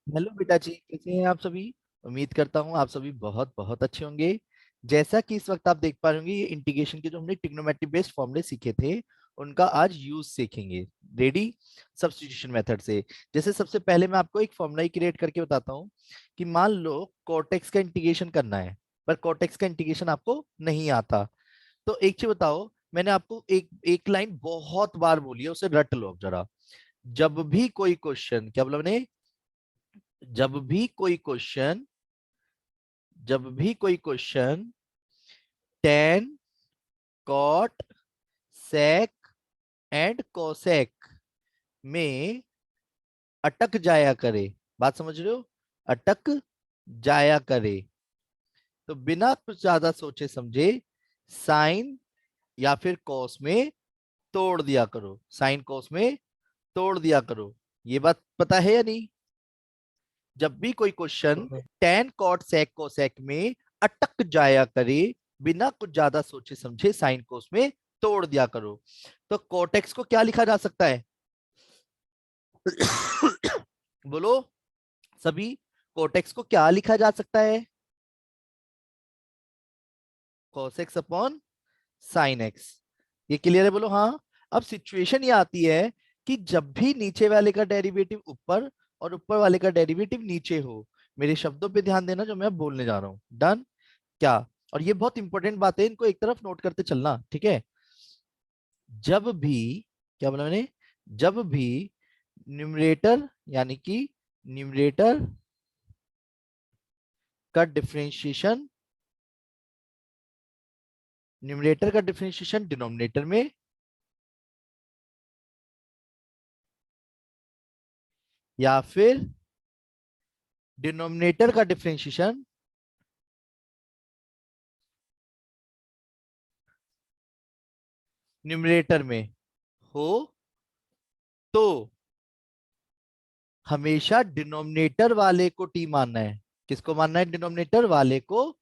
Hello बेटा जी, कैसे हैं आप सभी। उम्मीद करता हूँ आप सभी बहुत बहुत अच्छे होंगे। जैसा कि इस वक्त आप देख पा रहे होंगे, ये इंटीग्रेशन के जो हमने ट्रिग्नोमेट्री बेस्ड फॉर्मूले सीखे थे उनका आज यूज सीखेंगे। रेडी? सब्स्टिट्यूशन मेथड से। जैसे सबसे पहले मैं आपको एक फॉर्मूला क्रिएट करके बताता हूँ कि मान लो कोर्टेक्स का इंटीग्रेशन करना है, पर कोर्टेक्स का इंटीग्रेशन आपको नहीं आता। तो एक चीज बताओ, मैंने आपको एक एक लाइन बहुत बार बोली है, उसे रट लो अब जरा। जब भी कोई क्वेश्चन, क्या बोला मैंने, जब भी कोई क्वेश्चन जब भी कोई question tan, cot, sec and cosec में अटक जाया करे, बात समझ रहे हो, अटक जाया करे, तो बिना कुछ ज्यादा सोचे समझे साइन या फिर कॉस में तोड़ दिया करो, साइन कॉस में तोड़ दिया करो। ये बात पता है या नहीं? जब भी कोई question tan cot sec cosec में अटक जाया करे, बिना कुछ ज्यादा सोचे समझे साइन कोस में तोड़ दिया करो। तो कोटेक्स को क्या लिखा जा सकता है? बोलो सभी, कोटेक्स को क्या लिखा जा सकता है? Cos x upon sine x. ये क्लियर है? बोलो हाँ। अब सिचुएशन ये आती है कि जब भी नीचे वाले का डेरिवेटिव ऊपर और ऊपर वाले का डेरिवेटिव नीचे हो, मेरे शब्दों पे ध्यान देना जो मैं बोलने जा रहा हूं। डन? क्या? और ये बहुत इंपॉर्टेंट बात है, इनको एक तरफ नोट करते चलना, ठीक है। जब भी, क्या बोला मैंने, जब भी न्यूमरेटर यानी कि न्यूमरेटर का डिफरेंशिएशन, न्यूमरेटर का डिफरेंशिएशन डिनोमिनेटर में, या फिर डिनोमिनेटर का डिफरेंशिएशन न्यूमरेटर में हो, तो हमेशा डिनोमिनेटर वाले को टी मानना है। किसको मानना है? डिनोमिनेटर वाले को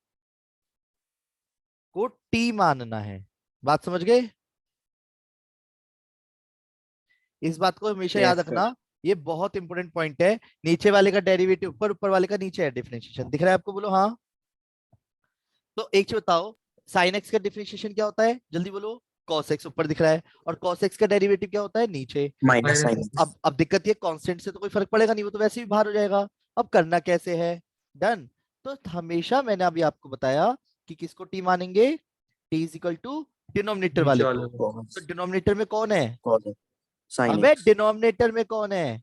टी मानना है। बात समझ गए? इस बात को हमेशा याद यस सर। रखना, ये बहुत इंपॉर्टेंट पॉइंट है। नीचे वाले का डेरिवेटिव ऊपर, ऊपर वाले का नीचे है, डिफरेंशिएशन दिख रहा है आपको? बोलो हाँ। तो एक चीज बताओ, साइन एक्स का डिफरेंशिएशन क्या होता है, जल्दी बोलो। कॉस एक्स ऊपर दिख रहा है, और कॉस एक्स का डेरिवेटिव क्या होता है? नीचे। माइनस अब साइन। अब दिक्कत ये, कांस्टेंट से तो कोई फर्क पड़ेगा नहीं, वो तो वैसे भी बाहर हो जाएगा। अब करना कैसे है? डन। तो हमेशा मैंने अभी आपको बताया कि किसको टी मानेंगे, T is equal to denominator नीचे वाले वाले को। को। तो कॉस। डिनोमिनेटर में कौन है? कॉस साइन अबे एक्स। डिनोमिनेटर में कौन है?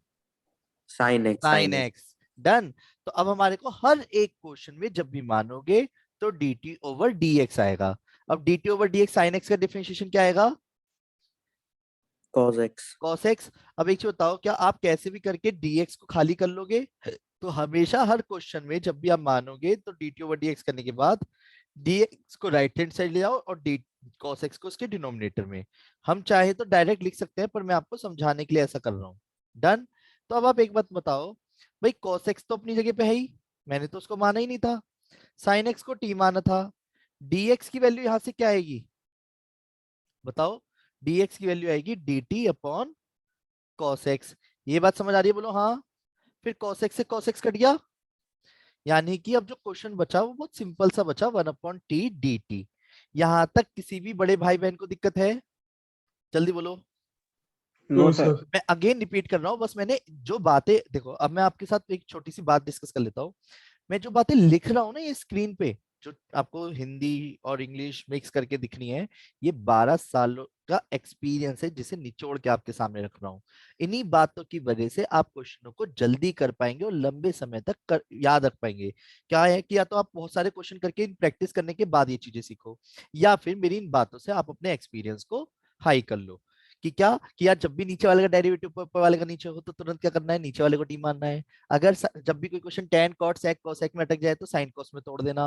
Sine x sine sine x. X. Done. तो अब हमारे को हर एक क्वेश्चन में जब भी मानोगे तो D T over D x आएगा। अब D T over D x, sine x का डिफरेंशिएशन क्या आएगा? Cos x. Cos x. अब एक चीज बताओ, क्या आप कैसे भी करके dx को खाली कर लोगे? तो हमेशा हर क्वेश्चन में जब भी आप मानोगे तो dt ओवर dx करने के बाद dx को राइट हैंड साइड ले आओ और डी cos x को उसके डिनोमिनेटर में। हम चाहे तो डायरेक्ट लिख सकते हैं, पर मैं आपको समझाने के लिए ऐसा कर रहा हूँ। डन। तो अब आप एक बात बताओ, भाई cos x तो अपनी जगह पे है ही, मैंने तो उसको माना ही नहीं था। sin x को t माना था, dx की वैल्यू यहां से क्या आएगी बताओ? dx की वैल्यू आएगी dt अपॉन cos x। ये बात समझ आ रही है? बोलो हाँ। फिर cos x से cos x कट गया, यानी कि अब जो क्वेश्चन बचा वो बहुत सिंपल सा बचा, 1/t dt। यहां तक किसी भी बड़े भाई बहन को दिक्कत है? जल्दी बोलो। No no sir. सर। मैं अगेन रिपीट कर रहा हूँ, बस मैंने जो बातें, देखो अब मैं आपके साथ एक छोटी सी बात डिस्कस कर लेता हूँ। मैं जो बातें लिख रहा हूँ ना ये स्क्रीन पे, जो आपको हिंदी और इंग्लिश मिक्स करके दिखनी है, ये 12 सालों का एक्सपीरियंस है जिसे निचोड़ के आपके सामने रख रहा हूँ। इन्हीं बातों की वजह से आप क्वेश्चनों को जल्दी कर पाएंगे और लंबे समय तक याद रख पाएंगे। क्या है कि या तो आप बहुत सारे क्वेश्चन करके प्रैक्टिस करने के बाद ये चीजें सीखो, या फिर मेरी इन बातों से आप अपने एक्सपीरियंस को हाई कर लो। कि क्या कि यार जब भी नीचे वाले का डेरिवेटिव ऊपर ऊपर वाले का नीचे हो तो तुरंत क्या करना है? नीचे वाले को टी मानना है। अगर जब भी कोई question tan cot sec cosec में अटक जाए तो साइन कॉस में तोड़ देना।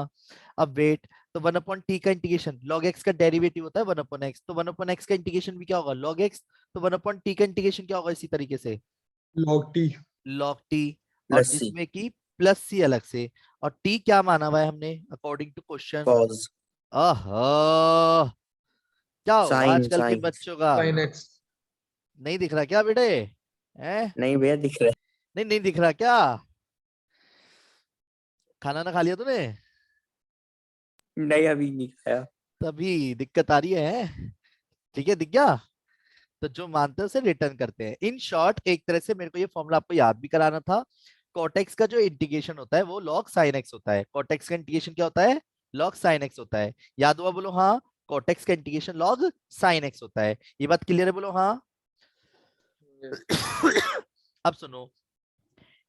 अब वेट, तो 1/t का इंटीग्रेशन लॉग एक्स का डेरिवेटिव होता है 1/x, तो 1/x का इंटीग्रेशन भी क्या होगा? Log x. तो 1/t का इंटीग्रेशन क्या होगा इसी तरीके से? Log T. Log T. और प्लस सी। जिसमें कि प्लस सी अलग से। और टी क्या माना हुआ है हमने अकॉर्डिंग टू क्वेश्चन? कॉस। आह, क्या हो साइन आजकल के साइन। बच्चों का? Sine x. नहीं दिख रहा क्या बेटे? हैं? नहीं भैया दिख रहा नहीं नहीं दिख रहा क्या? खाना ना खा लिया तूने? नहीं अभी नहीं खाया। तभी दिक्कत आ रही है। ठीक है, दिख गया? तो जो मानते हैं उसे रिटर्न करते हैं। इन शॉर्ट एक तरह से मेरे को ये फॉर्मूला आपको याद भी कराना था। कोटेक्स का जो इंटीग्रेशन होता है वो log sin x होता है। कोटेक्स का इंटीग्रेशन क्या होता है? log sin x होता है। याद हुआ? बोलो हाँ। कोटेक्स का इंटीग्रेशन log sin x होता है। ये बात क्लियर है? बोलो हाँ। अब सुनो,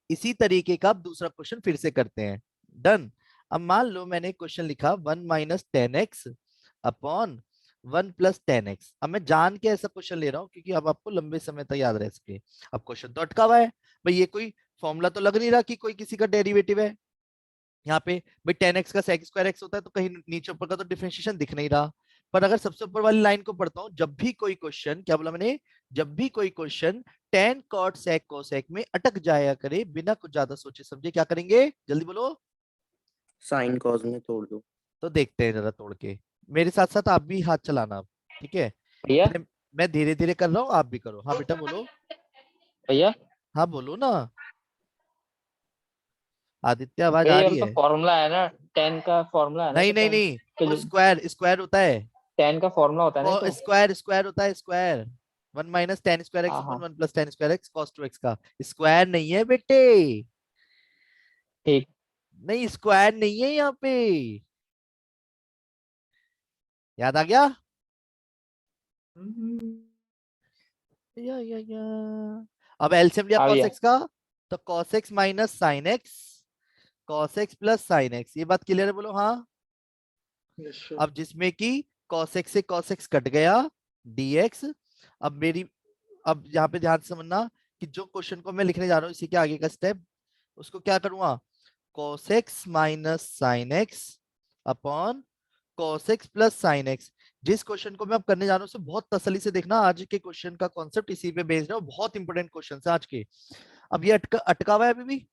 इसी तरीके का अब दूसरा क्वेश्चन फिर से करते हैं। डन। अब मान लो मैंने क्वेश्चन लिखा 1 - 10x अपॉन 1 + 10x। अब मैं जान के ऐसा क्वेश्चन ले रहा हूँ क्योंकि अब आपको लंबे समय तक याद रह सके। अब क्वेश्चन तो अटका हुआ है भाई, ये कोई फॉर्मूला तो लग नहीं रहा कि कोई किसी का डेरिवेटिव है यहाँ पे। भाई 10x का sec² x होता है तो कहीं नीचे ऊपर का तो डिफरेंशिएशन दिख नहीं रहा। पर अगर सबसे ऊपर वाली लाइन को पढ़ता हूँ, जब भी कोई क्वेश्चन, क्या बोला मैंने, जब भी कोई question tan cot sec cosec में अटक जाया करे बिना कुछ ज्यादा सोचे समझे, क्या करेंगे? जल्दी बोलो। साइन कॉज में तोड़ दो। तो देखते हैं जरा तोड़ के। मेरे साथ साथ आप भी हाथ चलाना अब, ठीक है? भैया मैं धीरे धीरे कर रहा हूँ, आप भी करो। हाँ बेटा बोलो। भैया हाँ बोलो ना। आदित्य आवाज आ भैया रही वो तो है? फॉर्मूला है ना, 10 का फॉर्मूला है ना, नहीं तो नहीं 10 नहीं, के वो जो स्क्वायर स्क्वायर होता है। 10 का फॉर्मूला होता है ना, तो स्क्वायर स्क्वायर होता है, स्क्वायर। 1 - 10² x हाँ अपॉन हाँ 1 + 10² x cos 2x का स्क्वायर नहीं है बेटे। ठीक। नहीं, स्क्वायर नहीं है यहाँ पे। याद आ गया? या अब एलसीएम लिया आ cos गया। x का, तो cos x - sin x, cos x + sin x। ये बात क्लियर है? बोलो हाँ। अब जिसमें कि cos x से cos x कट गया, dx। अब मेरी, अब यहाँ पे ध्यान से समझना कि जो क्वेश्चन को मैं लिखने जा रहा हूँ इसी के आगे का स्टेप, उसको क्या करूंगा? cos x - sin x upon cos x + sin x। जिस क्वेश्चन को मैं अब करने जा रहा हूँ उसे बहुत तसल्ली से देखना। आज के क्वेश्चन का कॉन्सेप्ट इसी पे बेस्ड है और बहुत इंपॉर्टेंट क्वेश्चन है आज के। अब ये अटका हुआ है अभी भी।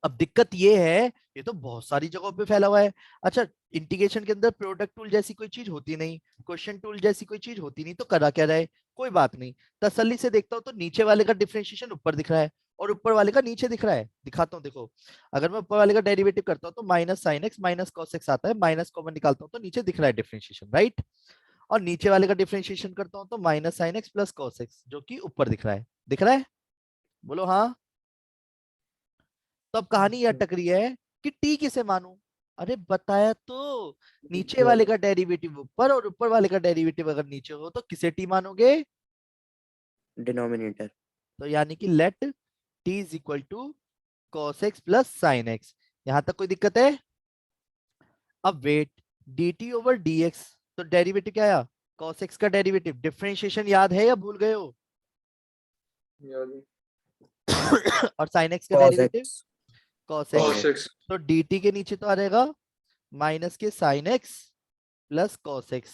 अब दिक्कत ये है, ये तो बहुत सारी जगहों पे फैला हुआ है। अच्छा, इंटीग्रेशन के अंदर प्रोडक्ट टूल जैसी कोई चीज होती नहीं, क्वेश्चन टूल जैसी कोई चीज होती नहीं, तो करा क्या जाए? कोई बात नहीं, तसल्ली से देखता हूँ तो नीचे वाले का डिफरेंशिएशन ऊपर दिख रहा है और ऊपर वाले का नीचे दिख रहा है। दिखाता हूँ, देखो। अगर मैं ऊपर वाले का डेरिवेटिव करता हूँ तो -sin x -cos x आता है, माइनस कॉमन निकालता हूँ तो नीचे दिख रहा है डिफरेंशिएशन, राइट? और नीचे वाले का डिफरेंशिएशन करता हूँ तो -sin x + cos x, जो कि ऊपर दिख रहा है। दिख रहा है? बोलो हाँ। तो अब कहानी ये अटक रही है कि टी किसे मानूं? अरे बताया तो, नीचे वाले का डेरिवेटिव ऊपर और ऊपर वाले का डेरिवेटिव अगर नीचे हो तो किसे टी मानोगे? डिनोमिनेटर। तो यानी कि let T is equal to cos x + sin x। यहां तक कोई दिक्कत है? अब वेट, dt ओवर dx, तो डेरिवेटिव क्या आया? cos x का डेरिवेटिव। डिफरेंशिएशन याद है या भूल गए हो? और sin x का cause derivative x. cos cause x। X. तो dt के नीचे तो आ जाएगा माइनस के sin x + cos x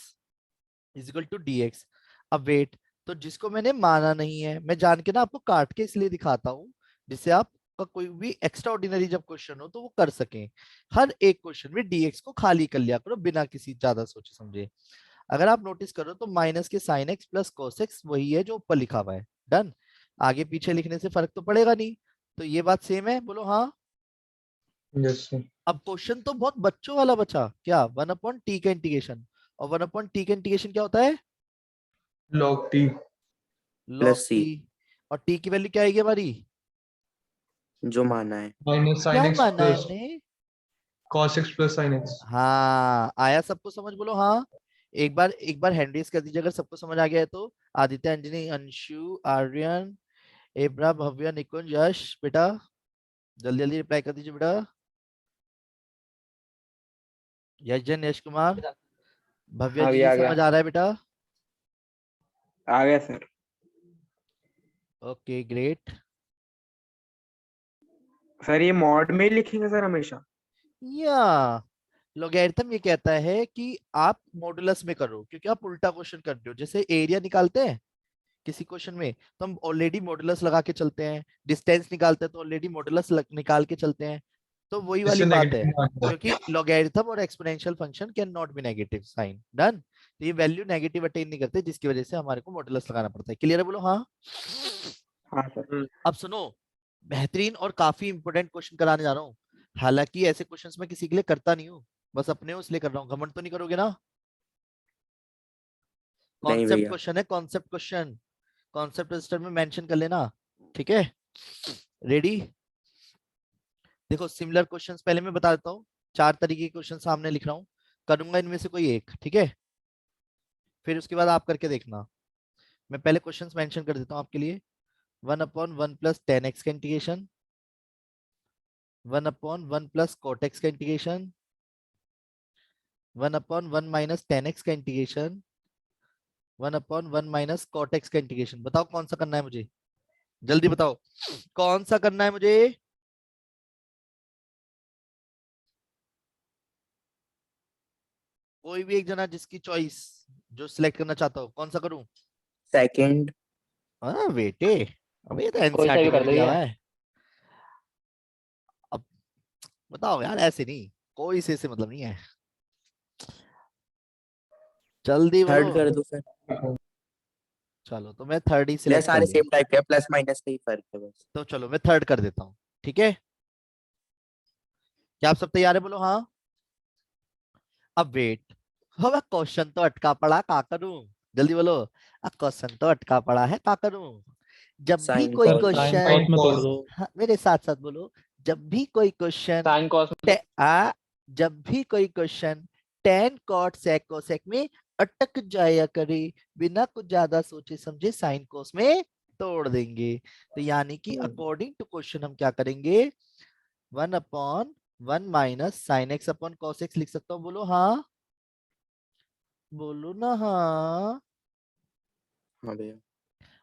is equal to dx। अब वेट, तो जिसको मैंने माना नहीं है, मैं जान के ना आपको काट के इसलिए दिखाता हूँ जिससे आपका कोई भी एक्स्ट्रा ऑर्डिनरी जब क्वेश्चन हो तो वो कर सकें। हर एक क्वेश्चन में dx को खाली कर लिया करो बिना किसी ज्यादा सोचे समझे। अगर आप नोटिस करो तो माइनस के sin x + cos x वही है जो ऊपर लिखा हुआ है। डन। आगे पीछे लिखने से फर्क तो पड़ेगा नहीं। तो ये बात सेम है? बोलो हाँ। Yes sir. अब क्वेश्चन तो बहुत बच्चों वाला बचा क्या, 1/t का इंटीग्रेशन। और 1/t का इंटीग्रेशन क्या होता है? लॉग टी log प्लस सी। t। और t की वैल्यू क्या आएगी हमारी? जो माना है। माइनस साइन क्या एक्स माना है प्लस हमने? Cos x plus sine x. हाँ, आया सबको समझ? बोलो हाँ। एक बार हैंड रेज कर दीजिए अगर सबको समझ आ गया है तो। आदित्य, अंजनी, अंशु, आर्यन, एब्रा, भव्य, निकुंज, यश बेटा, जल्दी जल्दी रिप्लाई कर दीजिए बेटा। यश जन, यश कुमार, भव्य आ जी गया जी आ समझ गया आ रहा है बेटा? आ गया सर। Okay great. सर ये मॉड में ही लिखेंगे सर हमेशा? या लोगैरिथम ये कहता है कि आप मॉडुलस में करो क्योंकि आप उल्टा क्वेश्चन कर रहे हो। जैसे एरिया निकालते हैं किसी क्वेश्चन में तो हम ऑलरेडी मॉडुलस लगा के चलते हैं, डिस्टेंस निकालते हैं तो ऑलरेडी मॉडुलस निकाल के चलते हैं। तो वही वाली इससे बात है, नेगेटिव मार्क क्योंकि लॉगरिथम और exponential function can not be negative sign. Done. तो ये वैल्यू नेगेटिव अटेन नहीं करते जिसकी वजह से हमारे को मॉडुलस लगाना पड़ता है। क्लियर है? बोलो हाँ। हाँ सर। अब सुनो, बेहतरीन और काफी इंपोर्टेंट क्वेश्चन कराने जा रहा हूँ। हालांकि ऐसे क्वेश्चंस मैं किसी के लिए करता नहीं हूँ, बस अपने उसलिए कर रहा हूँ। घमंड तो नहीं करोगे ना? नहीं कॉन्सेप्ट भैया। क्वेश्चन है, कॉन्सेप्ट क्वेश्चन, कॉन्सेप्ट रजिस्टर में मेंशन कर लेना, ठीक है? रेडी? देखो सिमिलर क्वेश्चंस पहले मैं बता देता हूँ, 4 तरीके के क्वेश्चन सामने लिख रहा हूँ, करूंगा इनमें से कोई एक, ठीक है? फिर उसके बाद आप करके देखना। मैं पहले क्वेश्चंस मेंशन कर देता हूँ आपके लिए। 1/1 प्लस 10x का इंटीग्रेशन, 1/1 प्लस cot x का इंटीग्रेशन, 1/1 माइनस 10x का इंटीग्रेशन, 1/1 माइनस cot x का इंटीग्रेशन। बताओ कौन सा करना है मुझे, जल्दी बताओ कौन सा करना है मुझे। कोई भी एक जना जिसकी चॉइस, जो सिलेक्ट करना चाहता हो, कौन सा करूं? सेकंड। हाँ बेटे, अब ये तो कोई सा एनसीईआरटी भी में कर भी दो दिया ये। हुआ है। अब बताओ यार, ऐसे नहीं, कोई से मतलब नहीं है, जल्दी बोलो। थर्ड कर दो फिर। चलो तो मैं थर्ड ही ले सिलेक्ट कर सारे लिया, सेम टाइप के प्लस माइनस का ही फर्क है बस। तो चलो मैं थर्ड कर देता हूँ, ठीक है? क्या आप सब तैयार है? बोलो हाँ। अब वेट, अब क्वेश्चन तो अटका पड़ा, का करूं? जल्दी बोलो, अब क्वेश्चन तो अटका पड़ा है, का करूं? जब भी साइन कोई कॉस। साइन क्वेश्चन, कॉस में तोड़ दो। हाँ मेरे साथ साथ बोलो, जब भी कोई क्वेश्चन साइन कॉस जब भी कोई question tan cot sec cosec में अटक जाया करे, बिना कुछ ज्यादा सोचे समझे साइन कोस में तोड़ देंगे। तो यानी कि अकॉर्डिंग टू क्वेश्चन हम क्या करेंगे, 1/1 minus sine x upon cos x लिख सकता हूँ। बोलो हाँ, बोलो ना हाँ। हाँ भैया।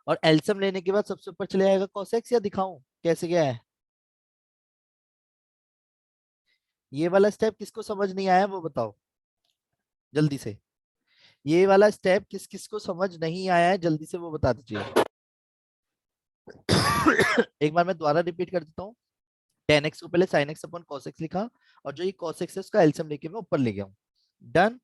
और एलसीएम लेने के बाद सबसे ऊपर चले आएगा कॉस एक्स, या दिखाऊं कैसे क्या है? ये वाला स्टेप किसको समझ नहीं आया वो बताओ जल्दी से। ये वाला स्टेप किस किस को समझ नहीं आया है जल्दी से वो बता दीजिए। एक बार मैं दोबारा रिपीट कर देता हूँ। 10x को पहले sin x upon cos x लिखा, और जो ये cos x है उसका एलसीएम लेके मैं ऊपर ले गया हूँ। डन।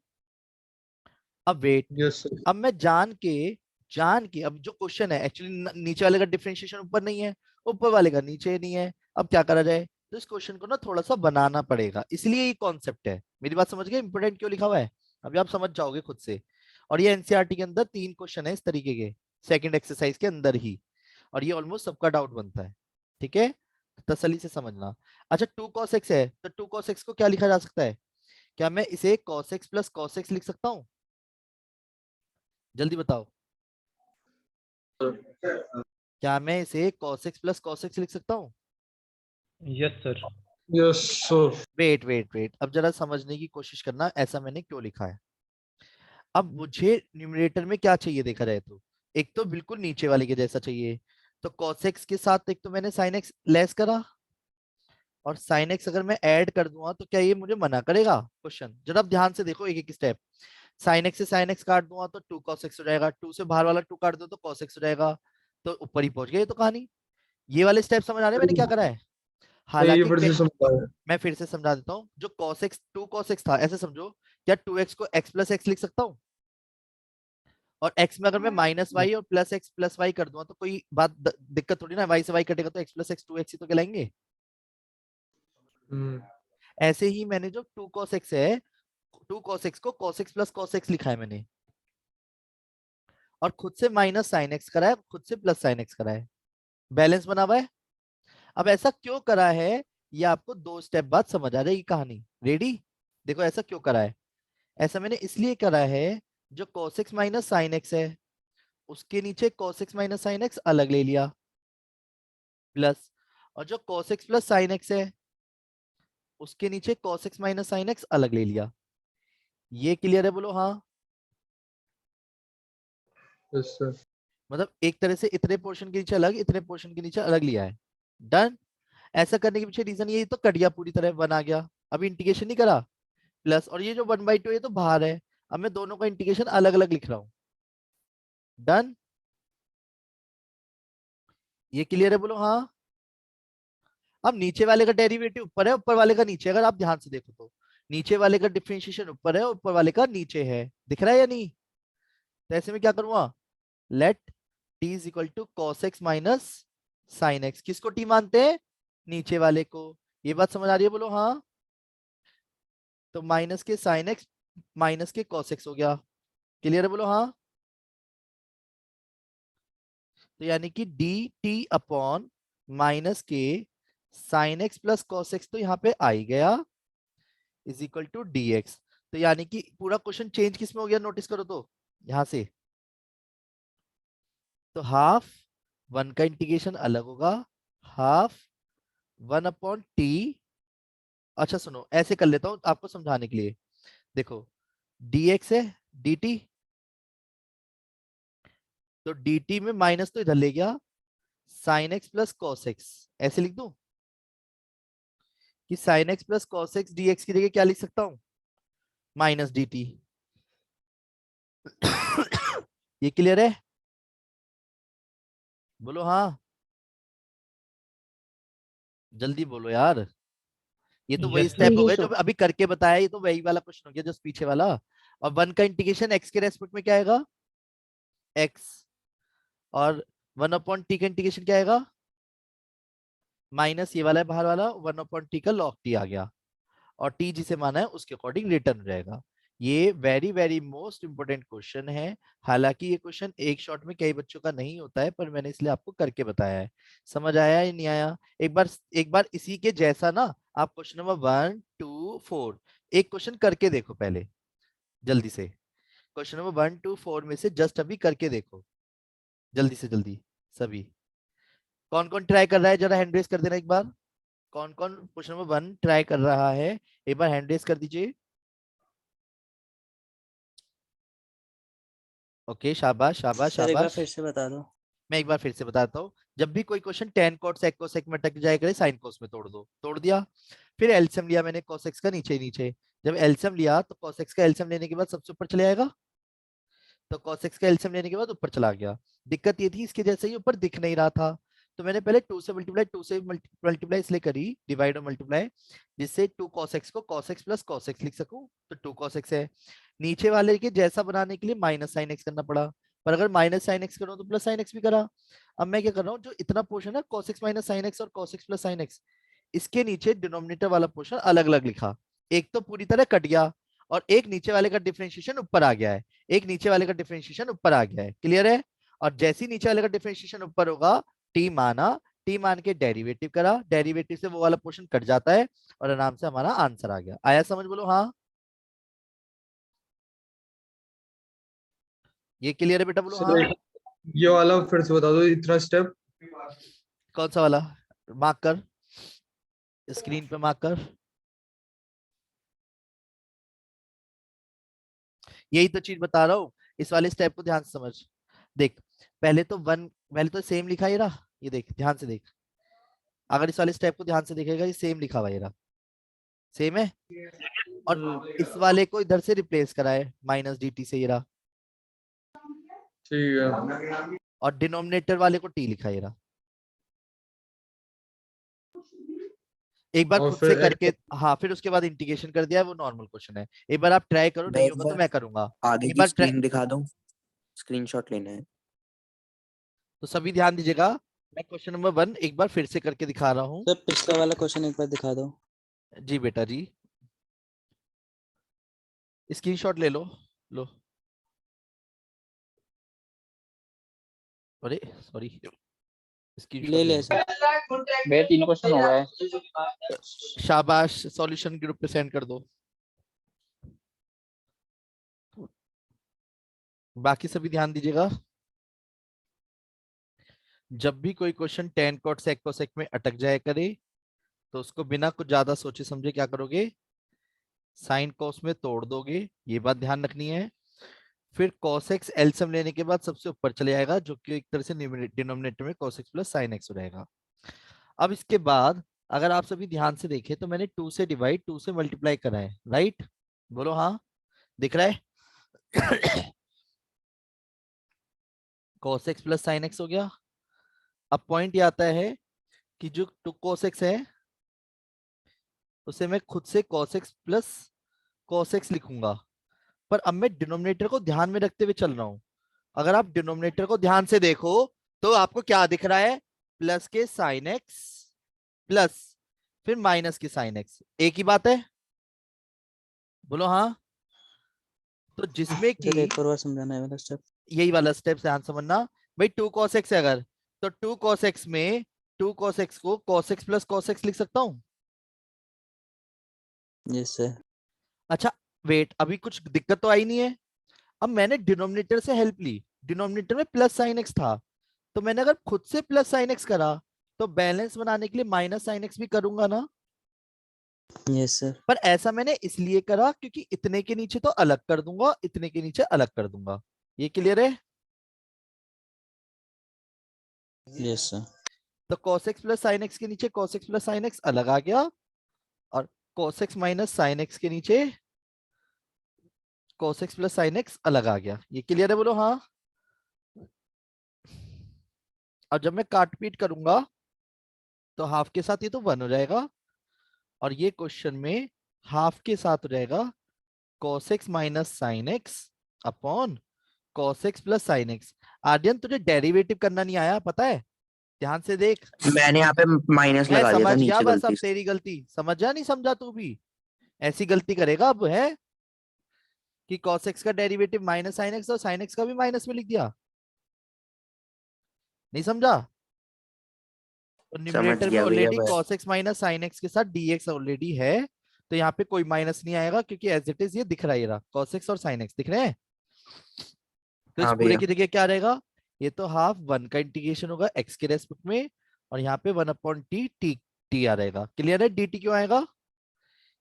अब वेट, यस सर। अब मैं जान के अब जो क्वेश्चन है एक्चुअली नीचे वाले का डिफरेंशिएशन ऊपर नहीं है, ऊपर वाले का नीचे नहीं है। अब क्या करा जाए, तो इस क्वेश्चन को ना थोड़ा सा बनाना पड़ेगा, इसलिए ये कॉन्सेप्ट है। मेरी बात समझ गए इंपोर्टेंट क्यों लिखा हुआ है? अभी आप समझ जाओगे खुद से। और ये एनसीईआरटी के अंदर 3 क्वेश्चन है इस तरीके के, सेकंड एक्सरसाइज के अंदर ही, और ये ऑलमोस्ट सबका डाउट बनता है, ठीक है? तसल्ली से समझना। अच्छा 2 cos x है, तो 2 cos x को क्या लिखा जा सकता है? क्या मैं इसे cos x plus cos x लिख सकता हूँ? जल्दी बताओ, क्या मैं इसे cos x plus cos x लिख सकता हूँ? Yes sir. Yes sir. Wait wait wait, अब जरा समझने की कोशिश करना ऐसा मैंने क्यों लिखा है। अब मुझे न्यूमरेटर में क्या चाहिए देखा जाए तो, एक तो बिल्कुल नीचे वाले के जैसा चाहिए, तो cos x के साथ एक तो मैंने sin x लेस करा, और sin x अगर मैं ऐड कर दूंगा तो क्या ये मुझे मना करेगा क्वेश्चन? जरा आप ध्यान से देखो एक एक स्टेप। sin x से sin x काट दूंगा तो 2 cos x हो जाएगा, 2 से बाहर वाला 2 काट दो तो cos x हो जाएगा, तो ऊपर ही पहुंच गए तो कहानी। ये वाले स्टेप समझ आ रहे हैं मैंने क्या करा है? नहीं ये हालांकि फिर से समझाओ। मैं फिर से समझा देता हूँ। जो cos x 2 cos x था, ऐसे समझो, क्या 2x को x प्लस x लिख सकता हूँ? और x में अगर मैं माइनस वाई और प्लस वाई कर दूंगा तो कोई बात दिक्कत थोड़ी ना, y से y कटेगा तो x प्लस x 2x ही तो कहलाएंगे। हम्म। ऐसे ही मैंने जो 2 cos x है, 2 cos x को cos x plus cos x लिखा है मैंने, और खुद से माइनस साइन एक्स करा है, खुद से प्लस साइन एक्स करा है, बैलेंस बना हुआ है। अब ऐसा क्यों करा है, ये आपको 2 स्टेप बाद समझ आ जाएगी कहानी। रेडी? देखो ऐसा क्यों करा है। ऐसा मैंने इसलिए करा है, जो cos x minus sine x है उसके नीचे cos x minus sine x अलग ले लिया, प्लस, और जो cos x plus sine x है उसके नीचे cos x minus sine x अलग ले लिया। ये क्लियर है? बोलो हाँ। Yes sir. मतलब एक तरह से इतने पोर्शन के नीचे अलग, इतने पोर्शन के नीचे अलग लिया है। डन। ऐसा करने के पीछे रीजन ये तो कट गया, पूरी तरह वन आ गया। अभी इंटीग्रेशन नहीं करा, प्लस, और ये जो 1/2 ये तो बाहर है, अब मैं दोनों का इंटीग्रेशन अलग अलग लिख रहा हूं। डन। ये क्लियर है? बोलो हाँ। अब नीचे वाले का डेरिवेटिव ऊपर है, ऊपर वाले का नीचे, अगर आप ध्यान से देखो तो नीचे वाले का डिफरेंशिएशन ऊपर है, ऊपर वाले का नीचे है, दिख रहा है या नहीं? तो ऐसे में क्या करूंगा, let t is equal to cos x minus sine x. किसको t मानते हैं? नीचे वाले को। ये बात समझ आ रही है? बोलो हाँ। तो माइनस के साइन एक्स माइनस के कॉस एक्स हो गया। क्लियर है? बोलो हाँ। तो यानी कि डी टी अपॉन माइनस के sine x plus cos x तो यहाँ पे आ ही गया is equal to D x. तो यानी कि पूरा क्वेश्चन चेंज किस में हो गया? नोटिस करो तो यहां से। तो हाफ वन का इंटीग्रेशन अलग होगा, हाफ वन अपॉन टी। अच्छा सुनो, ऐसे कर लेता हूं आपको समझाने के लिए। देखो dx है dt, तो dt में माइनस तो इधर ले गया, sign x plus cos x. ऐसे लिख दूं कि sign x plus cos x dx की जगह क्या लिख सकता हूं? Minus dt। ये क्लियर है? बोलो हाँ, जल्दी बोलो यार। ये तो वही Yes, स्टेप हो sir. गए जो अभी करके बताया, ये तो वही वाला क्वेश्चन हो गया जो पीछे वाला। और वन का इंटीग्रेशन एक्स के रेस्पेक्ट में क्या आएगा? एक्स। और वन अपॉन टी का इंटीग्रेशन क्या आएगा? माइनस ये वाला है बाहर वाला, वन अपॉन टी का लॉग टी आ गया, और टी जिसे माना है उसके अकॉर्डिंग रिटर्न हो जाएगा। ये very very most important question है। हालांकि ये क्वेश्चन एक शॉट में कई बच्चों का नहीं होता है, पर मैंने इसलिए आपको करके बताया है। समझ आया या नहीं आया? एक बार इसी के जैसा ना आप क्वेश्चन नंबर 1 2 4 एक क्वेश्चन करके देखो पहले, जल्दी से। क्वेश्चन नंबर 1 2 4 में से जस्ट अभी करके देखो, जल्दी से जल्दी सभी। कौन कौन ट्राई कर रहा है? जरा हैंड रेस कर देना एक बार। कौन कौन क्वेश्चन नंबर 1 ट्राई कर रहा है? एक बार हैंड रेस कर दीजिए। ओके, शाबाश शाबाश सर एक बार शाबाश। फिर से बता दो। मैं एक बार फिर से बताता हूँ। जब भी कोई question tan cot sec cosec में अटक जाए करे, साइन कोस में तोड़ दो। तोड़ दिया, फिर एलसीएम लिया मैंने कोसेक्स का नीचे नीचे। जब एलसीएम लिया तो कोसेक्स का एलसीएम लेने के बाद सबसे ऊपर चले आएगा, तो कोसेक्स का एलसीएम लेने के बाद ऊपर चला गया। दिक्कत ये थी इसके जैसे ही ऊपर दिख नहीं रहा था, तो मैंने पहले 2 से मल्टीप्लाई इसलिए करी, डिवाइड और मल्टीप्लाई, जिससे 2 cos को cos x plus cos x लिख सकूं, तो 2 cos x है। नीचे वाले के जैसा बनाने के लिए माइनस साइन x करना पड़ा, पर अगर माइनस साइन x करो तो प्लस साइन x भी करा। अब मैं क्या कर रहा हूँ, जो इतना पोर्शन है cos x minus sine x और cos x plus sine x, इसके नीचे डिनोमिनेटर वाला पोर्शन अलग अलग लिखा। एक तो पूरी तरह कट गया, और एक नीचे वाले का डिफरेंशिएशन ऊपर आ गया है, एक नीचे वाले का डिफरेंशिएशन ऊपर आ गया है। क्लियर है? और जैसे ही नीचे वाले का डिफरेंशिएशन ऊपर होगा, टी माना, टी मान के डेरिवेटिव करा, डेरिवेटिव से वो वाला पोर्शन कट जाता है, और आराम से हमारा आंसर आ गया। आया समझ? बोलो हाँ। ये क्लियर है बेटा? बोलो हाँ। Sir, ये वाला फिर से बता दो, इतना स्टेप। कौन सा वाला? मार्क कर, स्क्रीन पे मार्क कर। यही तो चीज बता रहा हूँ, इस वाले स्टेप को ध्यान से समझ। देख, पहले तो सेम लिखा है रहा, ये देख ध्यान से देख। अगर इस वाले स्टेप को ध्यान से देखेगा, ये सेम लिखा हुआ है रहा, सेम है। और इस वाले को इधर से रिप्लेस करा है माइनस dt से, ये रहा। ठीक है। और डिनोमिनेटर वाले को टी लिखा है रहा। एक बार और खुद से फिर करके, हाँ, फिर उसके बाद इंटीग्रेशन कर दिया है, वो नॉर्मल क्वेश्चन है। एक बार आप ट्राई करो, मैं नहीं एक होगा तो बार मैं करूंगा। आगे एक की बार स्क्रीन दिखा दूं, स्क्रीनशॉट लेना है। तो सभी ध्यान दीजिएगा, मैं क्वेश्चन नंबर 1 एक बार फिर से करके दिखा रहा हूँ। सर पिछला वाला क्वेश्चन एक बार दिखा दो। जी बेटा जी, स्क्रीनशॉट ले लो। लो, अरे सॉरी, स्क्रीनशॉट ले ले ले लो। सर। मेरे 3 क्वेश्चन हो गए। शाबाश, सॉल्यूशन ग्रुप पे सेंड कर दो। बाकी सभी ध्यान दीजिएगा, जब भी कोई question tan cot sec cosec में अटक जाए करे, तो उसको बिना कुछ ज्यादा सोचे समझे क्या करोगे? साइन कॉस में तोड़ दोगे, ये बात ध्यान रखनी है। फिर cos x एलसीएम लेने के बाद सबसे ऊपर चले आएगा, जो कि एक तरह से डिनोमिनेटर में cos x plus sine x हो जाएगा। अब इसके बाद अगर आप सभी ध्यान से देखें, तो मैंने 2 से डिवाइड 2 से मल्टीप्लाई करा है, राइट? बोलो हाँ, दिख रहा है? cos x plus sine x हो गया। अब पॉइंट ये आता है कि जो 2 cos x है, उसे मैं खुद से cos x plus cos x लिखूंगा, पर अब मैं डिनोमिनेटर को ध्यान में रखते हुए चल रहा हूं। अगर आप डिनोमिनेटर को ध्यान से देखो, तो आपको क्या दिख रहा है? प्लस के साइन एक्स प्लस फिर माइनस की साइन एक्स, एक ही बात है, बोलो हाँ। तो जिसमें सर कि एक और बार समझाना है वाला स्टेप। यही वाला स्टेप ध्यान समझना भाई, 2 cos x है अगर, तो 2 cos x में 2 cos x को cos x plus cos x लिख सकता हूं। Yes sir. अच्छा वेट, अभी कुछ दिक्कत तो आई नहीं है। अब मैंने डिनोमिनेटर से हेल्प ली, डिनोमिनेटर में प्लस साइन एक्स था, तो मैंने अगर खुद से प्लस साइन एक्स करा तो बैलेंस बनाने के लिए माइनस साइन एक्स भी करूंगा ना। Yes sir. पर ऐसा मैंने इसलिए करा क्योंकि इतने के नीचे तो अलग कर दूंगा, इतने के नीचे अलग कर दूंगा। ये क्लियर है? Yes sir. तो cos x plus sine x के नीचे cos x plus sine x अलग आ गया, और cos x minus sine x के नीचे cos x plus sine x अलग आ गया। ये क्लियर है, बोलो हाँ। और जब मैं काट पीट करूंगा तो हाफ के साथ ये तो 1 हो जाएगा, और ये क्वेश्चन में हाफ के साथ हो जाएगा cos x minus sine x upon cos x plus sine x. Aryan तुझे डेरिवेटिव करना नहीं आया, पता है, ध्यान से देख। मैंने यहाँ पे माइनस मैं लगा दिया था समझ गया, नीचे बस अब गलती से। तेरी गलती, समझा नहीं समझा तू भी ऐसी गलती करेगा अब है कि cos x का डेरिवेटिव माइनस साइन एक्स और साइन एक्स का भी माइनस में लिख दिया, नहीं समझा? तो समझ न्यूमरेटर में गया भैया ऑलरेडी मैं। cos x minus sine x के साथ dx ऑलरेडी है, तो यहाँ पे कोई माइनस नहीं आएगा क्योंकि एज इट इज ये दिख रहा है, रहा cos x और sin x दिख रहे हैं। तो इस हाँ पूरे भैया। की जगह क्या रहेगा, ये तो हाफ 1 का इंटीग्रेशन होगा x के रेस्पेक्ट में, और यहाँ पे 1 अपॉन टी टी टी आ रहेगा। क्लियर है? dt क्यों आएगा,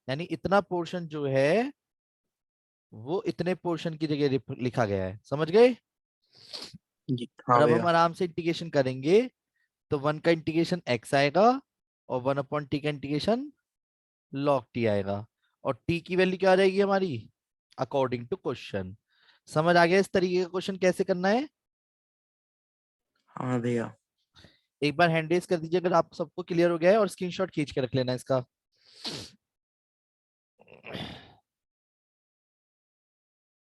यानी इतना पोर्शन जो है वो इतने पोर्शन की जगह लिखा गया है, समझ गए? जी और हाँ अब हम भैया। आराम से इंटीग्रेशन करेंगे, तो 1 का इंटीग्रेशन x आएगा और 1 अपॉन टी का इंटीग्रेशन log t आएगा, और t की वैल्यू क्या आ जाएगी हमारी, अकॉर्डिंग टू क्वेश्चन। समझ आ गया इस तरीके का क्वेश्चन कैसे करना है? हाँ भैया। एक बार हैंड रेज कर दीजिए अगर आप सबको क्लियर हो गया है, और स्क्रीनशॉट खींच के रख लेना इसका।